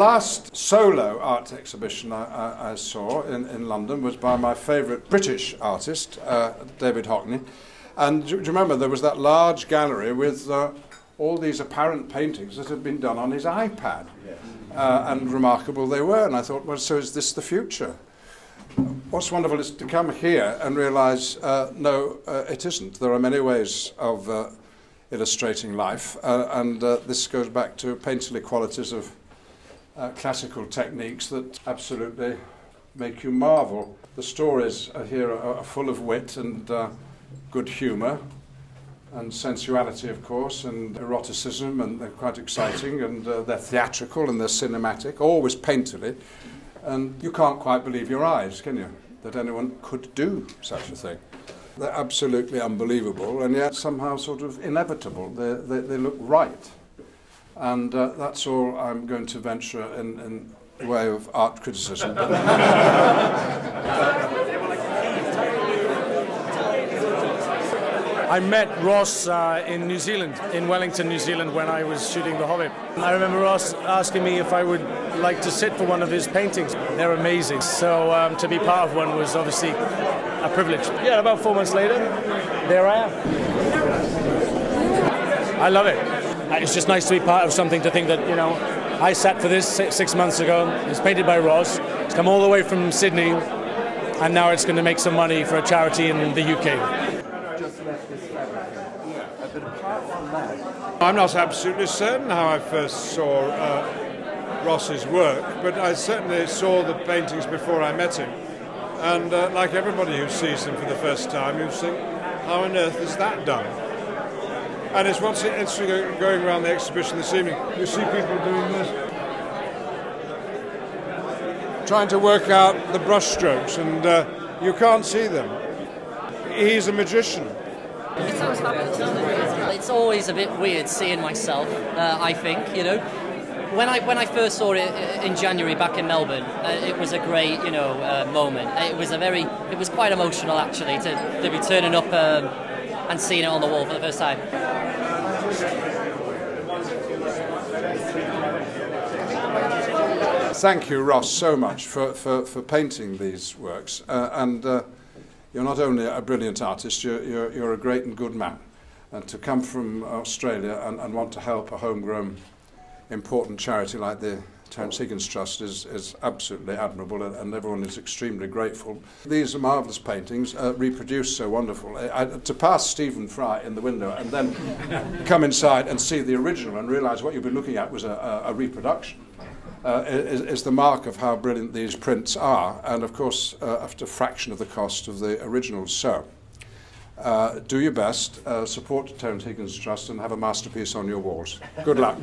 last solo art exhibition I saw in London was by my favourite British artist, David Hockney. And do you remember there was that large gallery with all these apparent paintings that had been done on his iPad? And remarkable they were. And I thought, well, so is this the future? What's wonderful is to come here and realise, no, it isn't. There are many ways of illustrating life, and this goes back to painterly qualities of classical techniques that absolutely make you marvel. The stories here are full of wit and good humour and sensuality, of course, and eroticism, and they're quite exciting, and they're theatrical and they're cinematic, always painterly, and you can't quite believe your eyes, can you, that anyone could do such a thing. They're absolutely unbelievable, and yet somehow sort of inevitable. They look right. And that's all I'm going to venture in the way of art criticism. I met Ross in New Zealand, in Wellington, New Zealand, when I was shooting The Hobbit. I remember Ross asking me if I would like to sit for one of his paintings. They're amazing. So to be part of one was obviously a privilege. Yeah, about 4 months later, there I am. I love it. It's just nice to be part of something, to think that, you know, I sat for this 6 months ago. It's painted by Ross. It's come all the way from Sydney, and now it's going to make some money for a charity in the UK. I'm not absolutely certain how I first saw Ross's work, but I certainly saw the paintings before I met him. And like everybody who sees them for the first time, you think, how on earth is that done? And it's what's interesting going around the exhibition this evening. You see people doing this, trying to work out the brush strokes, and you can't see them. He's a magician. It sounds fabulous, doesn't it? It's always a bit weird seeing myself, I think, you know. When I first saw it in January back in Melbourne, it was a great, you know, moment. It was quite emotional, actually, to be turning up and seeing it on the wall for the first time. Thank you, Ross, so much for painting these works. You're not only a brilliant artist, you're a great and good man. And to come from Australia and want to help a homegrown important charity like the Terence Higgins Trust is absolutely admirable, and everyone is extremely grateful. These are marvellous paintings, reproduced so wonderful. To pass Stephen Fry in the window and then come inside and see the original and realise what you've been looking at was a reproduction is the mark of how brilliant these prints are, and of course at a fraction of the cost of the originals. So do your best, support Terence Higgins Trust, and have a masterpiece on your walls. Good luck.